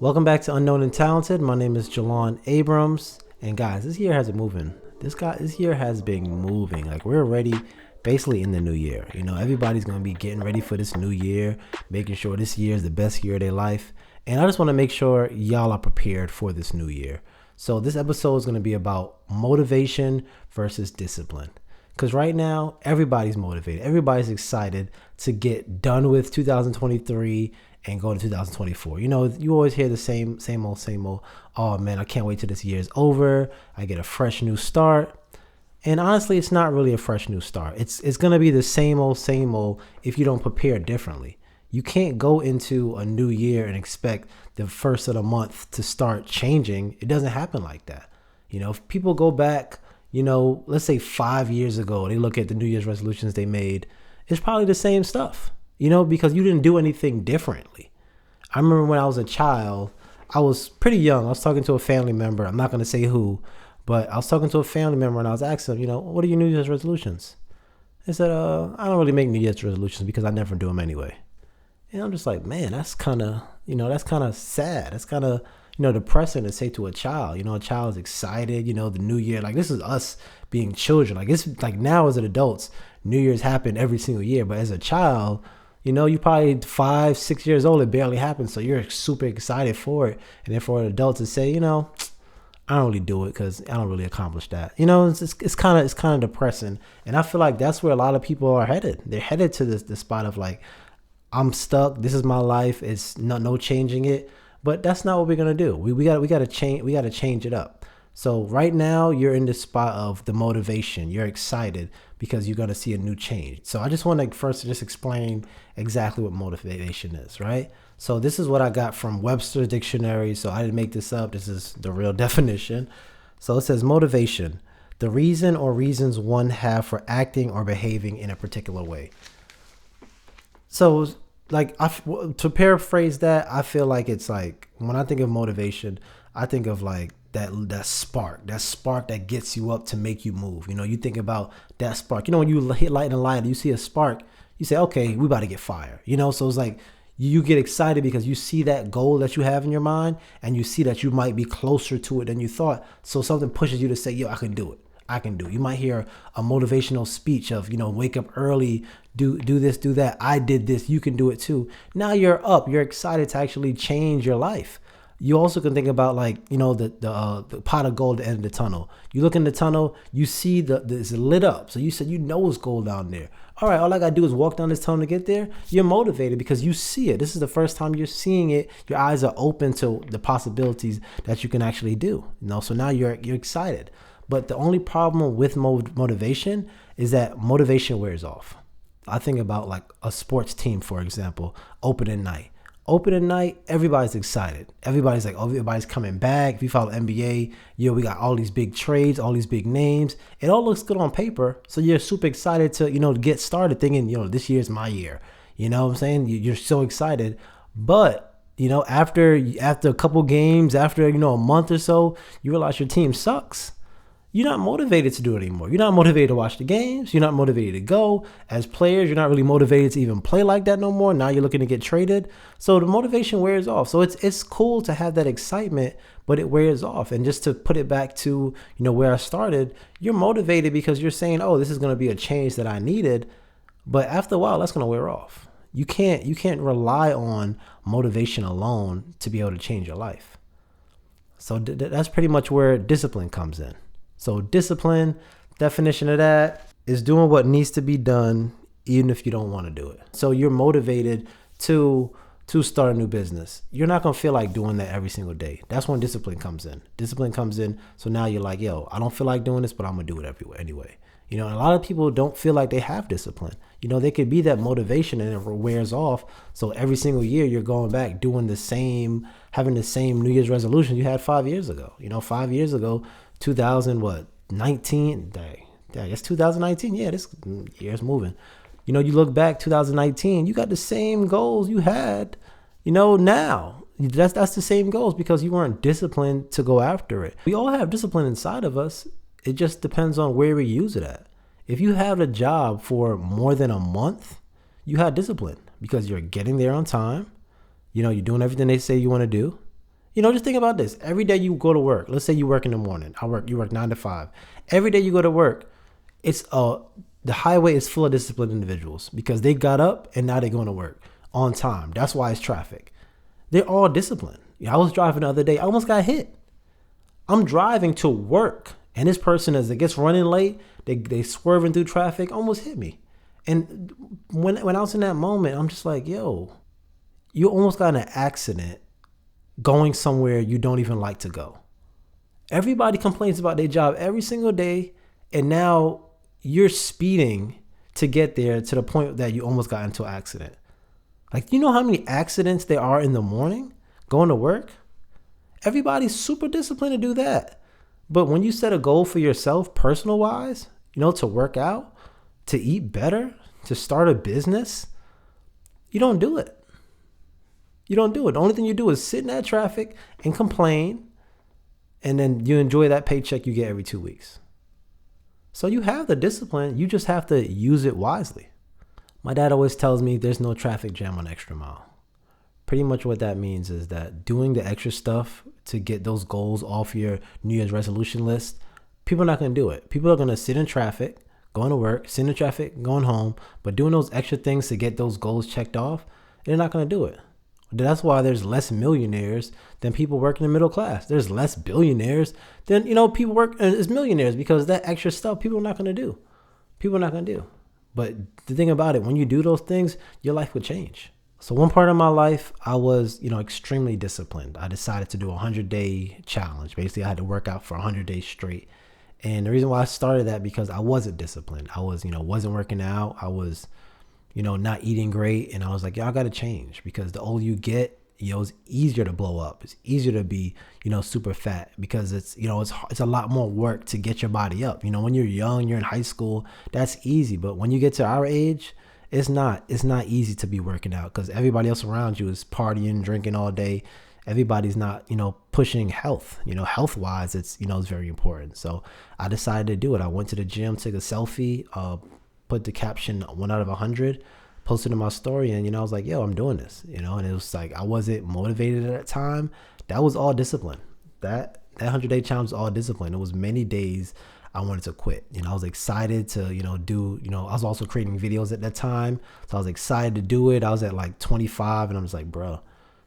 Welcome back to Unknown and Talented. My name is Jelan Abrams. And guys, this year has been moving. This year has been moving. Like we're already basically in the new year. Everybody's gonna be getting ready for this new year, making sure this year is the best year of their life. And I just want to make sure y'all are prepared for this new year. So this episode is gonna be about motivation versus discipline. Because right now, everybody's motivated. Everybody's excited to get done with 2023 and go to 2024. You always hear the same old. Oh man, I can't wait till this year is over. I get a fresh new start. And honestly, it's not really a fresh new start. It's gonna be the same old if you don't prepare differently. You can't go into a new year and expect the first of the month to start changing. It doesn't happen like that. If people go back, let's say 5 years ago, they look at the New Year's resolutions they made, it's probably the same stuff, because you didn't do anything differently. I remember when I was a child, I was pretty young. I was talking to a family member. I'm not going to say who, but I was talking to a family member and I was asking them, what are your New Year's resolutions? They said, I don't really make New Year's resolutions because I never do them anyway. And I'm just like, man, that's kind of sad. That's kind of, depressing to say to a child. A child is excited, the new year. Like, this is us being children. Like, it's like now as adults, New Year's happen every single year. But as a child, you probably 5, 6 years old, it barely happens. So you're super excited for it. And then for an adult to say, I don't really do it because I don't really accomplish that. It's kind of depressing. And I feel like that's where a lot of people are headed. They're headed to this spot of like, I'm stuck. This is my life. It's no changing it. But that's not what we're gonna do. We gotta change it up. So right now you're in the spot of the motivation. You're excited because you're gonna see a new change. So I just want to first just explain exactly what motivation is, right? So this is what I got from Webster's dictionary. So I didn't make this up. This is the real definition. So it says motivation, the reason or reasons one have for acting or behaving in a particular way. So like to paraphrase that, I feel like it's like when I think of motivation, I think of like that spark that gets you up to make you move. You think about that spark. When you hit light and light, you see a spark, you say, okay, we about to get fire. So it's like you get excited because you see that goal that you have in your mind and you see that you might be closer to it than you thought. So something pushes you to say, yo, I can do it. You might hear a motivational speech of, wake up early, do this, do that. I did this. You can do it too. Now you're up. You're excited to actually change your life. You also can think about like, the pot of gold at the end of the tunnel. You look in the tunnel, you see it's lit up. So you said, it's gold down there. All right, all I got to do is walk down this tunnel to get there. You're motivated because you see it. This is the first time you're seeing it. Your eyes are open to the possibilities that you can actually do. So now you're excited. But the only problem with motivation is that motivation wears off. I think about like a sports team, for example, opening night. Opening night, everybody's excited. Everybody's like, oh, everybody's coming back. If you follow NBA, we got all these big trades, all these big names. It all looks good on paper. So you're super excited to, get started thinking, this year's my year. You know what I'm saying? You're so excited. But, after a couple games, after, a month or so, you realize your team sucks. You're not motivated to do it anymore. You're not motivated to watch the games. You're not motivated to go. As players, you're not really motivated to even play like that no more. Now you're looking to get traded. So the motivation wears off. So it's cool to have that excitement, but it wears off. And just to put it back to, where I started, you're motivated because you're saying, oh, this is going to be a change that I needed. But after a while, that's going to wear off. You can't rely on motivation alone to be able to change your life. So that's pretty much where discipline comes in. So discipline, definition of that is doing what needs to be done even if you don't want to do it. So you're motivated to start a new business. You're not going to feel like doing that every single day. That's when discipline comes in. So now you're like, yo, I don't feel like doing this, but I'm going to do it anyway. And a lot of people don't feel like they have discipline. They could be that motivation and it wears off. So every single year you're going back doing having the same New Year's resolution you had 5 years ago. 5 years ago, 2019, I guess 2019. Yeah, this year's moving. You look back 2019, you got the same goals you had, now. That's the same goals because you weren't disciplined to go after it. We all have discipline inside of us. It just depends on where we use it at. If you have a job for more than a month, you have discipline because you're getting there on time. You're doing everything they say you want to do. Just think about this. Every day you go to work, let's say you work in the morning. You work 9 to 5. Every day you go to work, the highway is full of disciplined individuals because they got up and now they're going to work on time. That's why it's traffic. They're all disciplined. I was driving the other day. I almost got hit. I'm driving to work, and this person, as it gets running late, they swerving through traffic, almost hit me. And when I was in that moment, I'm just like, yo, you almost got in an accident going somewhere you don't even like to go. Everybody complains about their job every single day, and now you're speeding to get there to the point that you almost got into an accident. Like, you know how many accidents there are in the morning going to work? Everybody's super disciplined to do that. But when you set a goal for yourself, personal wise, to work out, to eat better, to start a business, you don't do it. You don't do it. The only thing you do is sit in that traffic and complain, and then you enjoy that paycheck you get every 2 weeks. So you have the discipline. You just have to use it wisely. My dad always tells me there's no traffic jam on Extra Mile. Pretty much what that means is that doing the extra stuff to get those goals off your New Year's resolution list, people are not going to do it. People are going to sit in traffic, going to work, sit in traffic, going home, but doing those extra things to get those goals checked off, they're not going to do it. That's why there's less millionaires than people working in the middle class. There's less billionaires than, people work as millionaires, because that extra stuff people are not going to do. People are not going to do. But the thing about it, when you do those things, your life would change. So one part of my life, I was, extremely disciplined. I decided to do a 100-day challenge. Basically, I had to work out for 100 days straight. And the reason why I started that, because I wasn't disciplined. I was, wasn't working out. I was, not eating great. And I was like, I got to change, because the older you get, it's easier to blow up. It's easier to be, super fat, because it's a lot more work to get your body up. When you're young, you're in high school, that's easy. But when you get to our age, it's not easy to be working out, because everybody else around you is partying, drinking all day. Everybody's not, pushing health, health wise, it's very important. So I decided to do it. I went to the gym, took a selfie, put the caption 1 out of 100, posted in my story, and I was like, yo, I'm doing this, and it was like, I wasn't motivated at that time. That was all discipline. That 100-day challenge was all discipline. It was many days I wanted to quit. I was excited to, I was also creating videos at that time. So I was excited to do it. I was at like 25, and I was like, bro,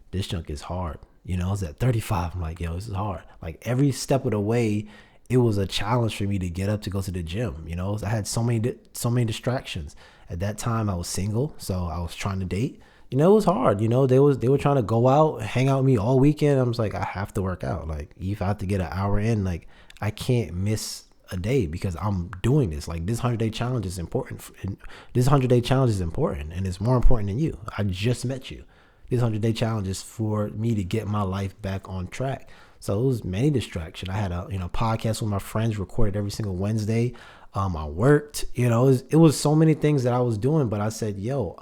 this junk is hard. I was at 35. I'm like, yo, this is hard. Like, every step of the way, it was a challenge for me to get up to go to the gym. I had so many distractions. At that time, I was single, so I was trying to date. It was hard. They were trying to go out, hang out with me all weekend. I was like, I have to work out. Like, if I have to get an hour in, like, I can't miss a day, because I'm doing this. Like, this 100-day challenge is important. This 100-day challenge is important, and it's more important than you. I just met you. This 100-day challenge is for me to get my life back on track. So it was many distractions. I had a podcast with my friends, recorded every single Wednesday. I worked. It was so many things that I was doing, but I said, yo,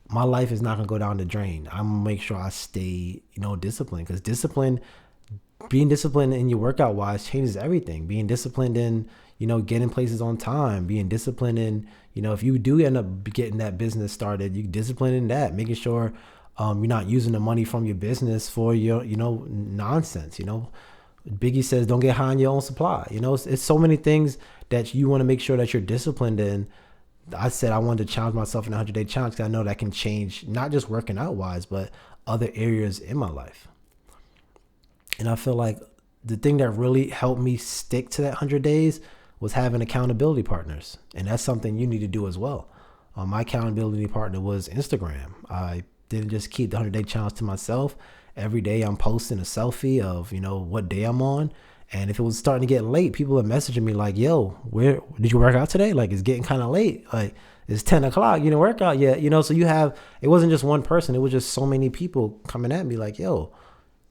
my life is not gonna go down the drain. I'm gonna make sure I stay, disciplined, because being disciplined in your workout wise changes everything. Being disciplined in, getting places on time, being disciplined in, if you do end up getting that business started, you discipline in that, making sure you're not using the money from your business for your, nonsense. Biggie says, don't get high on your own supply. It's so many things that you want to make sure that you're disciplined in. I said I wanted to challenge myself in a 100-day challenge, because I know that can change, not just working out wise, but other areas in my life. And I feel like the thing that really helped me stick to that 100 days was having accountability partners. And that's something you need to do as well. My accountability partner was Instagram. I didn't just keep the 100-day challenge to myself. Every day I'm posting a selfie of, what day I'm on. And if it was starting to get late, people are messaging me like, yo, where did you work out today? Like, it's getting kind of late. Like, it's 10 o'clock. You didn't work out yet. So it wasn't just one person. It was just so many people coming at me like, yo,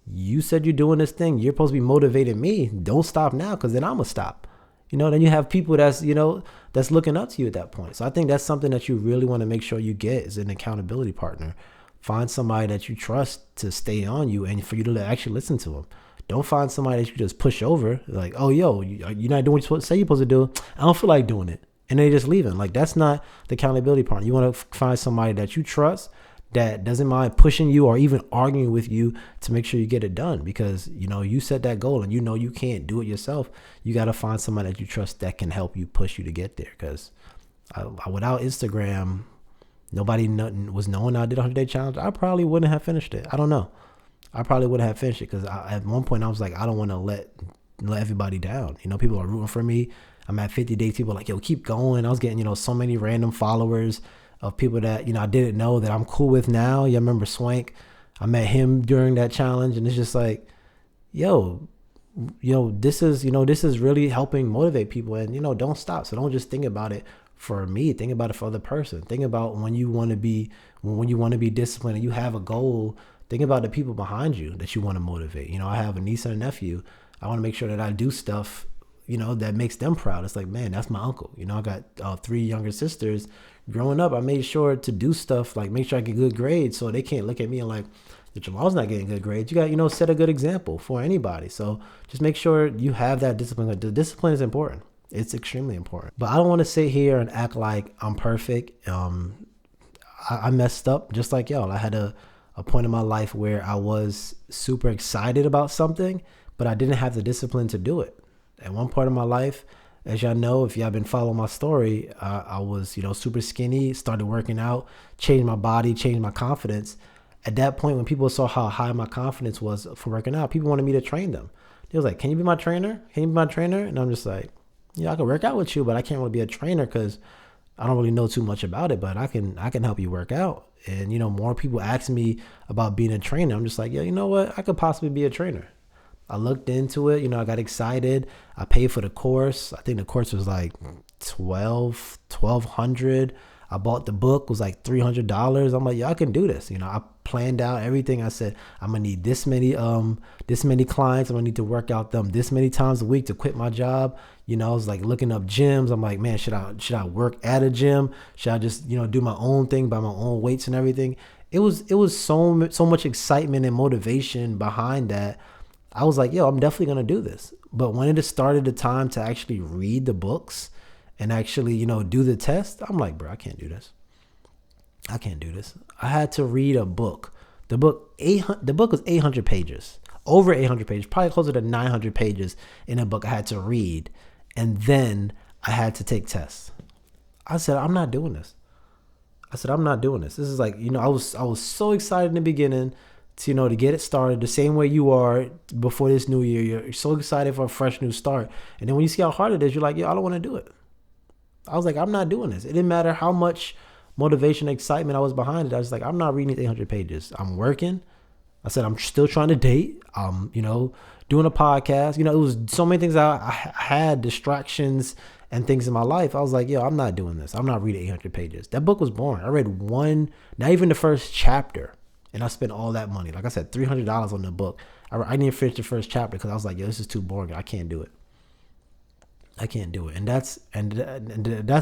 you said you're doing this thing. You're supposed to be motivating me. Don't stop now, because then I'm going to stop. Then you have people that's looking up to you at that point. So I think that's something that you really want to make sure you get, is an accountability partner. Find somebody that you trust to stay on you and for you to actually listen to them. Don't find somebody that you just push over. Like, oh, yo, you're not doing what you're supposed to do. I don't feel like doing it. And they just leaving. Like, that's not the accountability partner. You want to find somebody that you trust, that doesn't mind pushing you or even arguing with you to make sure you get it done, because you set that goal and you can't do it yourself. You got to find somebody that you trust that can help you, push you to get there. Because without Instagram, nobody was knowing I did a 100-day challenge. I probably wouldn't have finished it. I don't know. I probably wouldn't have finished it, because at one point I was like, I don't want to let everybody down. People are rooting for me. I'm at 50 days. People are like, yo, keep going. I was getting, so many random followers of people that, I didn't know that I'm cool with now. Yeah, I remember Swank. I met him during that challenge, and it's just like, yo, this is really helping motivate people, and, don't stop. So don't just think about it for me. Think about it for the other person. Think about when you want to be disciplined and you have a goal. Think about the people behind you that you want to motivate. I have a niece and a nephew. I want to make sure that I do stuff, that makes them proud. It's like, man, that's my uncle. I got 3 younger sisters. Growing up, I made sure to do stuff like make sure I get good grades, so they can't look at me and like, Jamal's not getting good grades. You got, set a good example for anybody. So just make sure you have that discipline. The discipline is important. It's extremely important. But I don't want to sit here and act like I'm perfect. I messed up just like y'all. I had a point in my life where I was super excited about something, but I didn't have the discipline to do it. At one part of my life, as y'all know, if y'all been following my story, I was, super skinny, started working out, changed my body, changed my confidence. At that point, when people saw how high my confidence was for working out, people wanted me to train them. They was like, can you be my trainer? Can you be my trainer? And I'm just like, yeah, I can work out with you, but I can't really be a trainer because I don't really know too much about it, but I can help you work out. And, more people ask me about being a trainer. I'm just like, yeah, you know what? I could possibly be a trainer. I looked into it, I got excited. I paid for the course. I think the course was like $1,200. I bought the book, it was like $300. I'm like, yeah, I can do this. I planned out everything. I said, I'm gonna need this many clients. I'm gonna need to work out them this many times a week to quit my job. I was like looking up gyms. I'm like, man, should I work at a gym? Should I just, do my own thing, buy my own weights and everything? It was so much excitement and motivation behind that. I was like, yo, I'm definitely going to do this. But when it started the time to actually read the books and actually, do the test, I'm like, bro, I can't do this. I can't do this. I had to read a book. The book was 800 pages, over 800 pages, probably closer to 900 pages in a book I had to read. And then I had to take tests. I said, I'm not doing this. This is like, I was so excited in the beginning to get it started the same way you are before this new year. You're so excited for a fresh new start. And then when you see how hard it is, you're like, yo, I don't want to do it. I was like, I'm not doing this. It didn't matter how much motivation, excitement I was behind it. I was like, I'm not reading 800 pages. I'm working. I said, I'm still trying to date. Doing a podcast. It was so many things. I had distractions and things in my life. I was like, yo, I'm not doing this. I'm not reading 800 pages. That book was boring. I read not even the first chapter. And I spent all that money. Like I said, $300 on the book. I didn't finish the first chapter because I was like, yo, this is too boring. I can't do it. And that's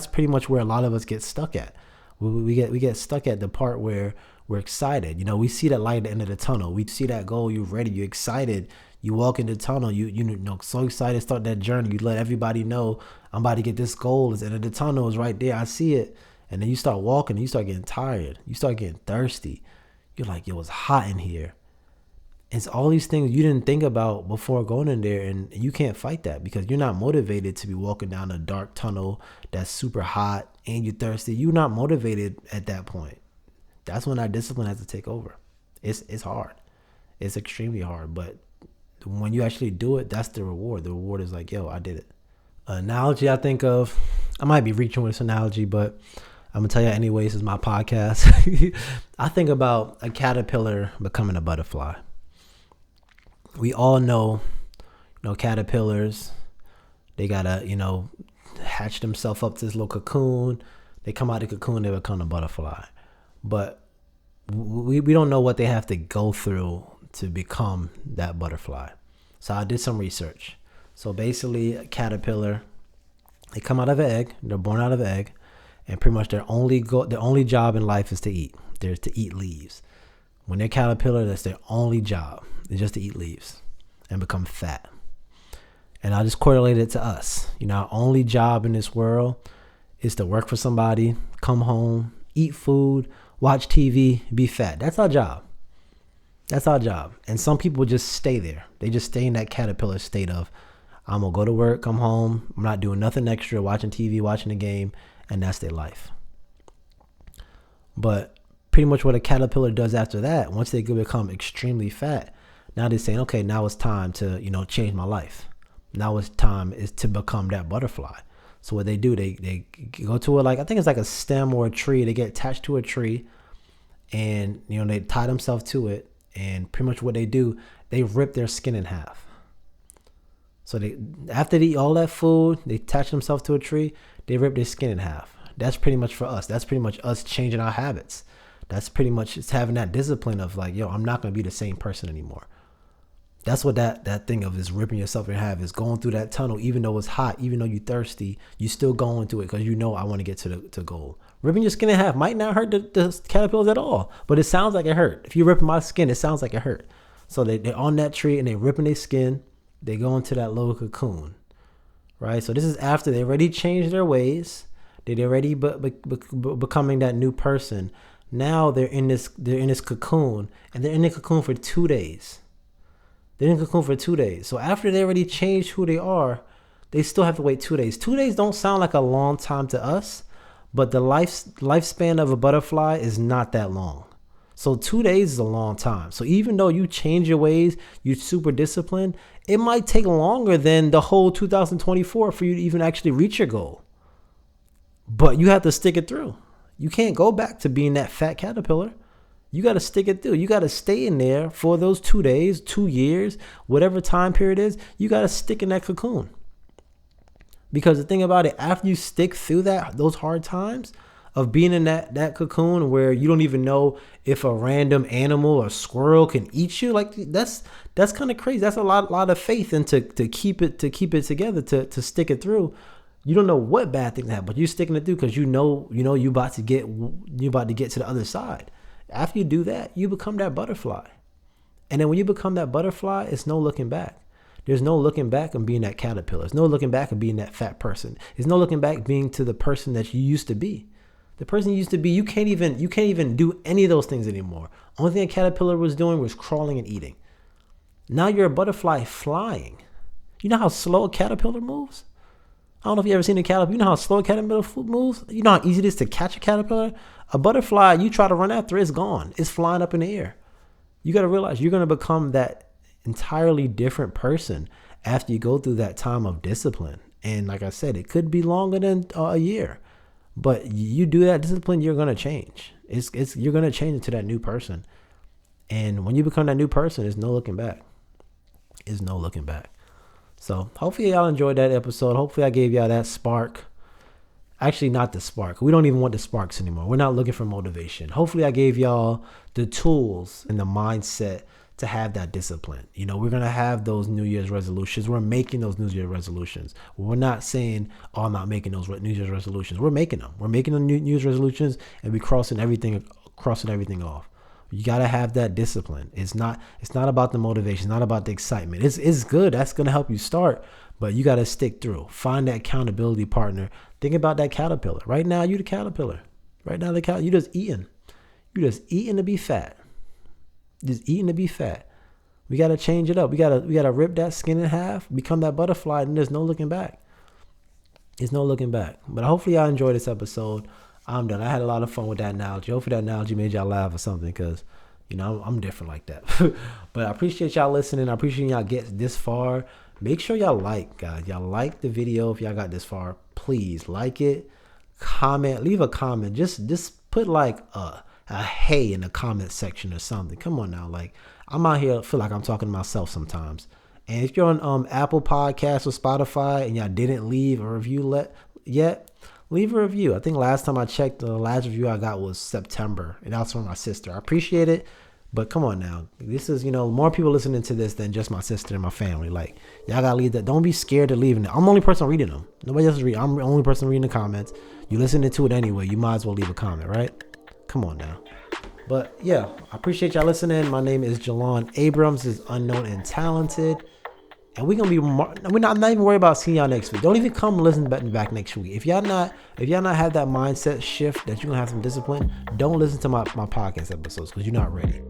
pretty much where a lot of us get stuck at. We get stuck at the part where we're excited. We see that light at the end of the tunnel. We see that goal. You're ready. You're excited. You walk in the tunnel. You so excited to start that journey. You let everybody know I'm about to get this goal. It's the end of the tunnel. Is right there. I see it. And then you start walking. And you start getting tired. You start getting thirsty. You're like, yo, it's hot in here. It's all these things you didn't think about before going in there, and you can't fight that because you're not motivated to be walking down a dark tunnel that's super hot and you're thirsty. You're not motivated at that point. That's when our discipline has to take over. It's hard. It's extremely hard, but when you actually do it, that's the reward. The reward is like, yo, I did it. An analogy I think of, I might be reaching with this analogy, but I'm going to tell you anyways, this is my podcast. I think about a caterpillar becoming a butterfly. We all know, caterpillars, they got to, hatch themselves up to this little cocoon. They come out of the cocoon, they become a butterfly. But we don't know what they have to go through to become that butterfly. So I did some research. So basically, a caterpillar, they come out of an egg. They're born out of an egg. And pretty much their only job in life is to eat. They're to eat leaves. When they're caterpillar, that's their only job. It's just to eat leaves and become fat. And I just correlated it to us. Our only job in this world is to work for somebody, come home, eat food, watch TV, be fat. That's our job. That's our job. And some people just stay there. They just stay in that caterpillar state of, I'm going to go to work, come home. I'm not doing nothing extra, watching TV, watching the game. And that's their life. But pretty much what a caterpillar does after that, once they become extremely fat, now they're saying, okay, now it's time to, change my life. Now it's time is to become that butterfly. So what they do, they go to I think it's like a stem or a tree. They get attached to a tree and, they tie themselves to it. And pretty much what they do, they rip their skin in half. So after they eat all that food, they attach themselves to a tree, they rip their skin in half. That's pretty much for us. That's pretty much us changing our habits. That's pretty much it's having that discipline of like, I'm not going to be the same person anymore. That's what that thing of is ripping yourself in half is going through that tunnel. Even though it's hot, even though you're thirsty, you still go into it because I want to get to goal. Ripping your skin in half might not hurt the caterpillars at all, but it sounds like it hurt. If you're ripping my skin, it sounds like it hurt. So they're on that tree and they're ripping their skin. They go into that little cocoon, right? So this is after they already changed their ways. They're already becoming that new person. Now they're in this cocoon, and they're in the cocoon for 2 days. They're in the cocoon for 2 days. So after they already changed who they are, they still have to wait 2 days. 2 days don't sound like a long time to us, but the lifespan of a butterfly is not that long. So 2 days is a long time. So even though you change your ways, you're super disciplined, it might take longer than the whole 2024 for you to even actually reach your goal. But you have to stick it through. You can't go back to being that fat caterpillar. You got to stick it through. You got to stay in there for those 2 days, 2 years, whatever time period is. You got to stick in that cocoon. Because the thing about it, after you stick through those hard times of being in that cocoon where you don't even know if a random animal or squirrel can eat you, like that's kind of crazy. That's a lot of faith and to keep it together, to stick it through. You don't know what bad things happen, but you're sticking it through because you know you about to get to the other side. After you do that, you become that butterfly. And then when you become that butterfly, it's no looking back. There's no looking back on being that caterpillar. There's no looking back on being that fat person. There's no looking back being to the person that you used to be. The person you used to be, you can't even do any of those things anymore. Only thing a caterpillar was doing was crawling and eating. Now you're a butterfly flying. You know how slow a caterpillar moves? I don't know if you've ever seen a caterpillar. You know how slow a caterpillar moves? You know how easy it is to catch a caterpillar? A butterfly, you try to run after it, it's gone. It's flying up in the air. You got to realize you're going to become that entirely different person after you go through that time of discipline. And like I said, it could be longer than a year. But you do that discipline, you're going to change. You're going to change into that new person. And when you become that new person, there's no looking back. There's no looking back. So hopefully y'all enjoyed that episode. Hopefully I gave y'all that spark. Actually, not the spark. We don't even want the sparks anymore. We're not looking for motivation. Hopefully I gave y'all the tools and the mindset to have that discipline. We're going to have those New Year's resolutions. We're making those New Year's resolutions. We're not saying, I'm not making those New Year's resolutions. We're making them. We're making the New Year's resolutions and we're crossing everything off. You got to have that discipline. It's not about the motivation. It's not about the excitement. It's good. That's going to help you start, but you got to stick through. Find that accountability partner. Think about that caterpillar. Right now, you the caterpillar. Right now, you just eating. You just eating to be fat. Just eating to be fat. We got to change it up. We got to rip that skin in half, become that butterfly, and there's no looking back. There's no looking back. But hopefully y'all enjoyed this episode. I'm done. I had a lot of fun with that analogy. Hopefully that analogy made y'all laugh or something because, I'm different like that. But I appreciate y'all listening. I appreciate y'all get this far. Make sure y'all guys. Y'all like the video if y'all got this far. Please like it. Comment. Leave a comment. Just put like a hey in the comment section or something. Come on now. Like, I'm out here, feel like I'm talking to myself sometimes. And if you're on Apple Podcasts or Spotify and y'all didn't leave a review yet, leave a review. I think last time I checked, the last review I got was September, and that was from my sister. I appreciate it, but come on now. This is, more people listening to this than just my sister and my family. Like, y'all gotta leave that. Don't be scared to leaving it. I'm the only person reading them. Nobody else is reading. I'm the only person reading the comments. You listening to it anyway. You might as well leave a comment, right? Come on now. But yeah, I appreciate y'all listening. My name is Jelan. Abrams is unknown and talented. And we're not even worried about seeing y'all next week. Don't even come listen back next week. If y'all not have that mindset shift that you're gonna have some discipline, don't listen to my podcast episodes because you're not ready.